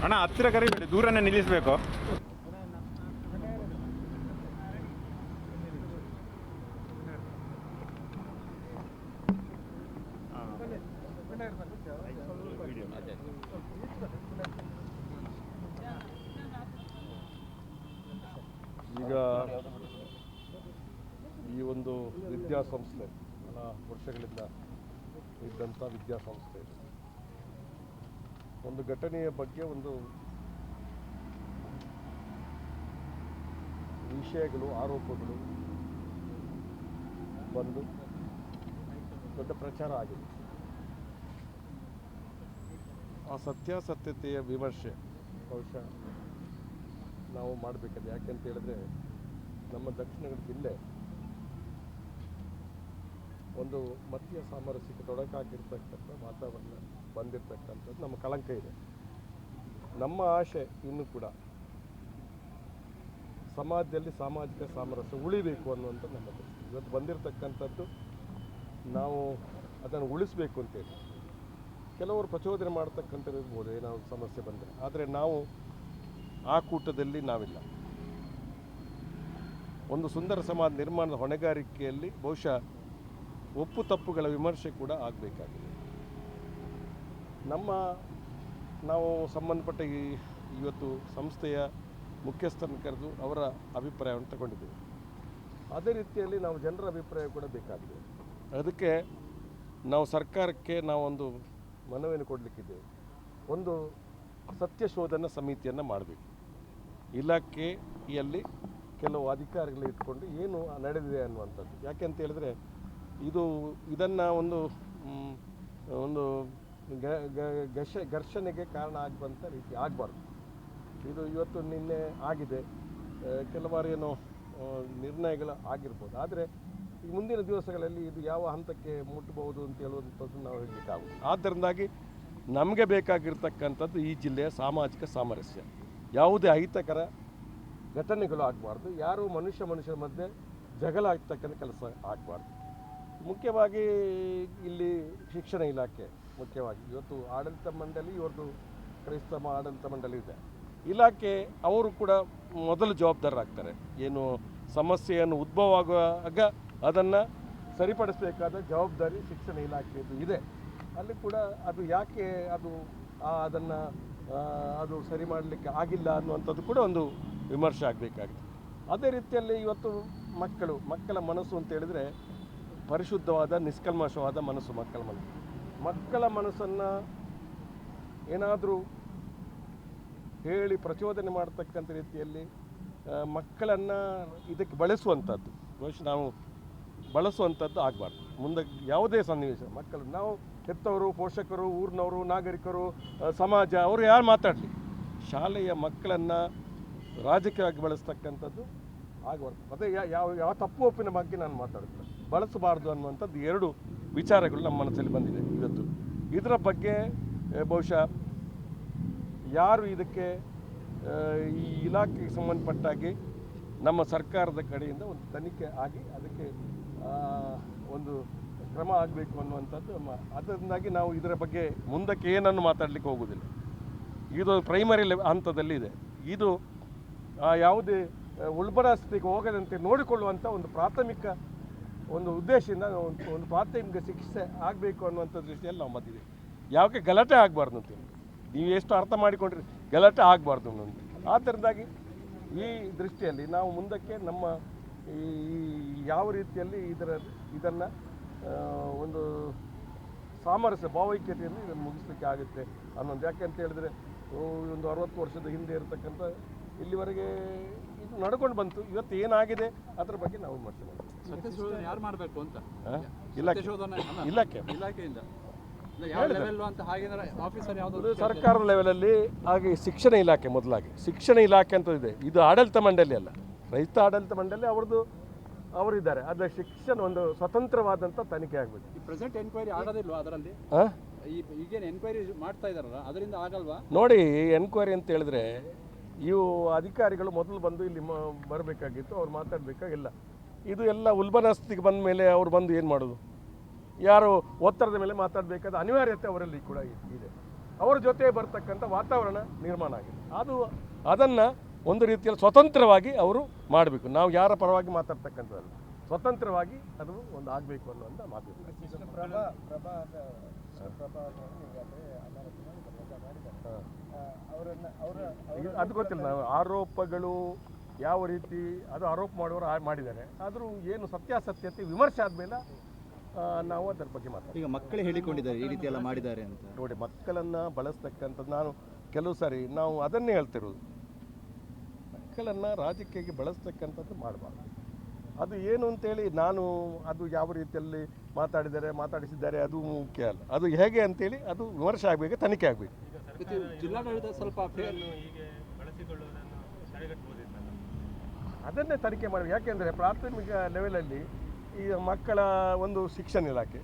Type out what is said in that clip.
ಅಣ್ಣ ಹತ್ತಿರ ಕರಿಬೇಡಿ, ದೂರನೇ ನಿಲ್ಲಿಸಬೇಕು. ಈಗ ಈ ಒಂದು ವಿದ್ಯಾಸಂಸ್ಥೆ ಬಹಳ ವರ್ಷಗಳಿಂದ ಇದ್ದಂಥ ವಿದ್ಯಾಸಂಸ್ಥೆ ಒಂದು ಘಟನೆಯ ಬಗ್ಗೆ ಒಂದು ವಿಷಯಗಳು, ಆರೋಪಗಳು ಬಂದು ದೊಡ್ಡ ಪ್ರಚಾರ ಆಗಿದೆ. ಆ ಸತ್ಯಾಸತ್ಯತೆಯ ವಿಮರ್ಶೆ ಬಹುಶಃ ನಾವು ಮಾಡಬೇಕಾದ್ರೆ, ಯಾಕೆಂತ ಹೇಳಿದ್ರೆ ನಮ್ಮ ದಕ್ಷಿಣ ಕನ್ನಡ ಜಿಲ್ಲೆ ಒಂದು ಮತೀಯ ಸಾಮರಸ್ಯಕ್ಕೆ ತೊಡಕಾಗಿರ್ತಕ್ಕಂಥ ವಾತಾವರಣ ಬಂದಿರತಕ್ಕಂಥದ್ದು ನಮ್ಮ ಕಳಂಕ ಇದೆ. ನಮ್ಮ ಆಶೆ ಇನ್ನೂ ಕೂಡ ಸಮಾಜದಲ್ಲಿ ಸಾಮಾಜಿಕ ಸಾಮರಸ್ಯ ಉಳಿಬೇಕು ಅನ್ನುವಂಥ ನಮ್ಮ ದೃಷ್ಟಿ. ಇವತ್ತು ಬಂದಿರತಕ್ಕಂಥದ್ದು ನಾವು ಅದನ್ನು ಉಳಿಸಬೇಕು ಅಂತೇಳಿ ಕೆಲವರು ಪ್ರಚೋದನೆ ಮಾಡ್ತಕ್ಕಂಥದ್ದು ಇರ್ಬೋದು, ಏನಾದರೂ ಸಮಸ್ಯೆ ಬಂದರೆ. ಆದರೆ ನಾವು ಆ ಕೂಟದಲ್ಲಿ ನಾವಿಲ್ಲ. ಒಂದು ಸುಂದರ ಸಮಾಜ ನಿರ್ಮಾಣದ ಹೊಣೆಗಾರಿಕೆಯಲ್ಲಿ ಬಹುಶಃ ಒಪ್ಪು ತಪ್ಪುಗಳ ವಿಮರ್ಶೆ ಕೂಡ ಆಗಬೇಕಾಗಿದೆ. ನಾವು ಸಂಬಂಧಪಟ್ಟ ಇವತ್ತು ಸಂಸ್ಥೆಯ ಮುಖ್ಯಸ್ಥರನ್ನು ಕರೆದು ಅವರ ಅಭಿಪ್ರಾಯವನ್ನು ತಗೊಂಡಿದ್ದೇವೆ. ಅದೇ ರೀತಿಯಲ್ಲಿ ನಾವು ಜನರ ಅಭಿಪ್ರಾಯ ಕೂಡ ಬೇಕಾಗಿದೆ. ಅದಕ್ಕೆ ನಾವು ಸರ್ಕಾರಕ್ಕೆ ನಾವೊಂದು ಮನವಿಯನ್ನು ಕೊಡಲಿಕ್ಕಿದ್ದೇವೆ. ಒಂದು ಸತ್ಯ ಶೋಧನಾ ಸಮಿತಿಯನ್ನು ಮಾಡಬೇಕು. ಇಲಾಖೆಯಲ್ಲಿ ಕೆಲವು ಅಧಿಕಾರಿಗಳು ಇಟ್ಕೊಂಡು ಏನು ನಡೆದಿದೆ ಅನ್ನುವಂಥದ್ದು. ಯಾಕೆ ಅಂತ ಹೇಳಿದ್ರೆ ಇದನ್ನು ಒಂದು ಘರ್ಷಣೆಗೆ ಕಾರಣ ಆಗುವಂಥ ರೀತಿ ಆಗಬಾರ್ದು. ಇದು ಇವತ್ತು ನಿನ್ನೆ ಆಗಿದೆ, ಕೆಲವಾರು ಏನೋ ನಿರ್ಣಯಗಳು ಆಗಿರ್ಬೋದು. ಆದರೆ ಈ ಮುಂದಿನ ದಿವಸಗಳಲ್ಲಿ ಇದು ಯಾವ ಹಂತಕ್ಕೆ ಮುಟ್ಟಬಹುದು ಅಂತ ಹೇಳುವಂಥದ್ದು ನಾವು ಹೇಳಲಿಕ್ಕಾಗುತ್ತೆ. ಆದ್ದರಿಂದಾಗಿ ನಮಗೆ ಬೇಕಾಗಿರ್ತಕ್ಕಂಥದ್ದು ಈ ಜಿಲ್ಲೆಯ ಸಾಮಾಜಿಕ ಸಾಮರಸ್ಯ. ಯಾವುದೇ ಅಹಿತಕರ ಘಟನೆಗಳು ಆಗಬಾರ್ದು, ಯಾರು ಮನುಷ್ಯರ ಮಧ್ಯೆ ಜಗಳ ಆಗ್ತಕ್ಕಂಥ ಕೆಲಸ ಆಗಬಾರ್ದು. ಮುಖ್ಯವಾಗಿ ಇಲ್ಲಿ ಶಿಕ್ಷಣ ಇಲಾಖೆ ಮುಖ್ಯವಾಗಿ ಇವತ್ತು ಆಡಳಿತ ಮಂಡಳಿ, ಇವತ್ತು ಕ್ರೈಸ್ತ ಆಡಳಿತ ಮಂಡಳಿ ಇದೆ, ಇಲಾಖೆ ಅವರು ಕೂಡ ಮೊದಲು ಜವಾಬ್ದಾರರಾಗ್ತಾರೆ. ಏನು ಸಮಸ್ಯೆಯನ್ನು ಉದ್ಭವ ಆಗುವಾಗ ಅದನ್ನು ಸರಿಪಡಿಸಬೇಕಾದ ಜವಾಬ್ದಾರಿ ಶಿಕ್ಷಣ ಇಲಾಖೆಯದು ಇದೆ. ಅಲ್ಲಿ ಕೂಡ ಅದು ಯಾಕೆ ಅದು ಅದನ್ನು ಅದು ಸರಿ ಮಾಡಲಿಕ್ಕೆ ಆಗಿಲ್ಲ ಅನ್ನುವಂಥದ್ದು ಕೂಡ ಒಂದು ವಿಮರ್ಶೆ ಆಗಬೇಕಾಗಿದೆ. ಅದೇ ರೀತಿಯಲ್ಲಿ ಇವತ್ತು ಮಕ್ಕಳ ಮನಸ್ಸು ಅಂತ ಹೇಳಿದರೆ ಪರಿಶುದ್ಧವಾದ ನಿಷ್ಕಲ್ಮಶವಾದ ಮನಸ್ಸು ಮಕ್ಕಳ ಮನಸ್ಸನ್ನು ಏನಾದರೂ ಹೇಳಿ ಪ್ರಚೋದನೆ ಮಾಡ್ತಕ್ಕಂಥ ರೀತಿಯಲ್ಲಿ ಮಕ್ಕಳನ್ನು ಇದಕ್ಕೆ ಬಳಸುವಂಥದ್ದು ಬಹುಶಃ ನಾವು ಬಳಸುವಂಥದ್ದು ಆಗಬಾರ್ದು. ಮುಂದೆ ಯಾವುದೇ ಸನ್ನಿವೇಶ ಮಕ್ಕಳು ನಾವು ಹೆತ್ತವರು, ಪೋಷಕರು, ಊರಿನವರು, ನಾಗರಿಕರು, ಸಮಾಜ ಅವರು ಯಾರು ಮಾತಾಡಲಿ, ಶಾಲೆಯ ಮಕ್ಕಳನ್ನು ರಾಜಕೀಯವಾಗಿ ಬಳಸ್ತಕ್ಕಂಥದ್ದು ಆಗಬಾರ್ದು. ಅದೇ ಯಾವ ತಪ್ಪು ಒಪ್ಪಿನ ಬಗ್ಗೆ ನಾನು ಮಾತಾಡ್ತೇನೆ. ಬಳಸಬಾರ್ದು ಅನ್ನುವಂಥದ್ದು ಎರಡು ವಿಚಾರಗಳು ನಮ್ಮ ಮನಸ್ಸಲ್ಲಿ ಬಂದಿದೆ ಇವತ್ತು. ಇದರ ಬಗ್ಗೆ ಬಹುಶಃ ಯಾರು ಇದಕ್ಕೆ ಈ ಇಲಾಖೆಗೆ ಸಂಬಂಧಪಟ್ಟಾಗಿ ನಮ್ಮ ಸರ್ಕಾರದ ಕಡೆಯಿಂದ ಒಂದು ತನಿಖೆ ಆಗಿ ಅದಕ್ಕೆ ಒಂದು ಕ್ರಮ ಆಗಬೇಕು ಅನ್ನುವಂಥದ್ದು ಅದರಿಂದಾಗಿ ನಾವು ಇದರ ಬಗ್ಗೆ ಮುಂದಕ್ಕೆ ಏನನ್ನು ಮಾತಾಡಲಿಕ್ಕೆ ಹೋಗೋದಿಲ್ಲ. ಇದು ಪ್ರೈಮರಿ ಹಂತದಲ್ಲಿ ಇದೆ. ಇದು ಯಾವುದೇ ಉಲ್ಬಣಸ್ಥಿತಿಗೆ ಹೋಗದಂತೆ ನೋಡಿಕೊಳ್ಳುವಂಥ ಒಂದು ಪ್ರಾಥಮಿಕ ಒಂದು ಉದ್ದೇಶದಿಂದ ಒಂದು ಪ್ರಾಥಮಿಕ ಶಿಕ್ಷೆ ಆಗಬೇಕು ಅನ್ನುವಂಥ ದೃಷ್ಟಿಯಲ್ಲಿ ನಾವು ಬಂದಿದ್ದೀವಿ. ಯಾಕೆ ಗಲಾಟೆ ಆಗಬಾರ್ದು ಅಂತೇಳಿ ನೀವು ಎಷ್ಟು ಅರ್ಥ ಮಾಡಿಕೊಂಡ್ರಿ, ಗಲಾಟೆ ಆಗಬಾರ್ದು ಅನ್ನೋದು. ಆದ್ದರಿಂದಾಗಿ ಈ ದೃಷ್ಟಿಯಲ್ಲಿ ನಾವು ಮುಂದಕ್ಕೆ ನಮ್ಮ ಈ ಯಾವ ರೀತಿಯಲ್ಲಿ ಇದನ್ನು ಒಂದು ಸಾಮರಸ್ಯ ಭಾವೈಕ್ಯತೆಯಲ್ಲಿ ಇದನ್ನು ಮುಗಿಸ್ಲಿಕ್ಕೆ ಆಗುತ್ತೆ ಅನ್ನೋದು. ಯಾಕೆ ಅಂತ ಹೇಳಿದ್ರೆ ಒಂದು 60 ವರ್ಷದ ಹಿಂದೆ ಇರತಕ್ಕಂಥ ಇಲ್ಲಿವರೆಗೆ ಇದು ನಡ್ಕೊಂಡು ಬಂತು. ಇವತ್ತು ಏನಾಗಿದೆ ಅದರ ಬಗ್ಗೆ ನಾವು ವಿಮರ್ಶೆ ಮಾಡ್ತೀವಿ. ಯಾರು ಮಾಡಬೇಕು ಅಂತ ಇಲಾಖೆಯಿಂದ ಸರ್ಕಾರದ ಲೆವೆಲಲ್ಲಿ ಹಾಗೆ ಶಿಕ್ಷಣ ಇಲಾಖೆ ಮೊದಲಾಗಿ ಶಿಕ್ಷಣ ಇಲಾಖೆ ಅಂತ ಇದೆ. ಇದು ಆಡಳಿತ ಮಂಡಳಿ ಅಲ್ಲ, ರೈತ ಆಡಳಿತ ಮಂಡಳಿ ಅವರಿದ್ದಾರೆ. ಆದರೆ ಶಿಕ್ಷಣ ಒಂದು ಸ್ವತಂತ್ರವಾದಂಥ ತನಿಖೆ ಆಗಬೇಕು. ಈ ಪ್ರೆಸೆಂಟ್ ಎನ್ಕ್ವೈರಿ ಆಗೋದಿಲ್ವಾ ಅದರಲ್ಲಿ? ಈಗೇನು ಎನ್ಕ್ವೈರಿ ಮಾಡ್ತಾ ಇದ್ದಾರಲ್ಲ ಅದರಿಂದ ಆಗಲ್ವಾ? ನೋಡಿ, ಎನ್ಕ್ವೈರಿ ಅಂತ ಹೇಳಿದ್ರೆ ಇವು ಅಧಿಕಾರಿಗಳು ಮೊದಲು ಬಂದು ಇಲ್ಲಿ ಬರಬೇಕಾಗಿತ್ತು, ಅವ್ರು ಮಾತಾಡಬೇಕಾಗಿಲ್ಲ. ಇದು ಎಲ್ಲ ಉಲ್ಬಣಸ್ಥಿತಿಗೆ ಬಂದ ಮೇಲೆ ಅವ್ರು ಬಂದು ಏನು ಮಾಡೋದು? ಯಾರು ಒತ್ತಡದ ಮೇಲೆ ಮಾತಾಡಬೇಕಾದ ಅನಿವಾರ್ಯತೆ ಅವರಲ್ಲಿ ಕೂಡ ಇದೆ. ಅವರ ಜೊತೆ ಬರ್ತಕ್ಕಂಥ ವಾತಾವರಣ ನಿರ್ಮಾಣ ಆಗಿದೆ. ಅದನ್ನು ಒಂದು ರೀತಿಯಲ್ಲಿ ಸ್ವತಂತ್ರವಾಗಿ ಅವರು ಮಾಡಬೇಕು. ನಾವು ಯಾರ ಪರವಾಗಿ ಮಾತಾಡ್ತಕ್ಕಂಥದ್ದಲ್ಲ, ಸ್ವತಂತ್ರವಾಗಿ ಅದು ಒಂದು ಆಗಬೇಕು ಅನ್ನುವಂಥ ಮಾತು. ಅದು ಗೊತ್ತಿಲ್ಲ. ನಾವು ಆರೋಪಗಳು ಯಾವ ರೀತಿ ಅದು ಆರೋಪ ಮಾಡುವವರು ಮಾಡಿದ್ದಾರೆ, ಆದರೂ ಏನು ಸತ್ಯಾಸತ್ಯತೆ ವಿಮರ್ಶೆ ಆದಮೇಲೆ ನಾವು ಅದರ ಬಗ್ಗೆ ಮಾತಾಡ್ತೀವಿ. ಈಗ ಮಕ್ಕಳೇ ಹೇಳಿಕೊಂಡಿದ್ದಾರೆ ಈ ರೀತಿ ಎಲ್ಲ ಮಾಡಿದ್ದಾರೆ ಅಂತ. ನೋಡಿ, ಮಕ್ಕಳನ್ನು ಬಳಸ್ತಕ್ಕಂಥದ್ದು ನಾನು ಕೆಲವು ಸಾರಿ ನಾವು ಅದನ್ನೇ ಹೇಳ್ತಿರೋದು, ಮಕ್ಕಳನ್ನು ರಾಜಕೀಯಕ್ಕೆ ಬಳಸ್ತಕ್ಕಂಥದ್ದು ಮಾಡಬಾರ್ದು. ಅದು ಏನು ಅಂತೇಳಿ ನಾನು ಅದು ಯಾವ ರೀತಿಯಲ್ಲಿ ಮಾತಾಡಿಸಿದ್ದಾರೆ ಅದು ಮುಖ್ಯ ಅಲ್ಲ. ಅದು ಹೇಗೆ ಅಂತೇಳಿ ಅದು ವಿಮರ್ಶೆ ಆಗಬೇಕು, ತನಿಖೆ ಆಗಬೇಕು. ಜಿಲ್ಲಾಡಳಿತ ಸ್ವಲ್ಪ ಅದನ್ನೇ ತನಿಖೆ ಮಾಡಬೇಕು. ಯಾಕೆಂದರೆ ಪ್ರಾಥಮಿಕ ಲೆವೆಲಲ್ಲಿ ಈ ಮಕ್ಕಳ ಒಂದು ಶಿಕ್ಷಣ ಇಲಾಖೆ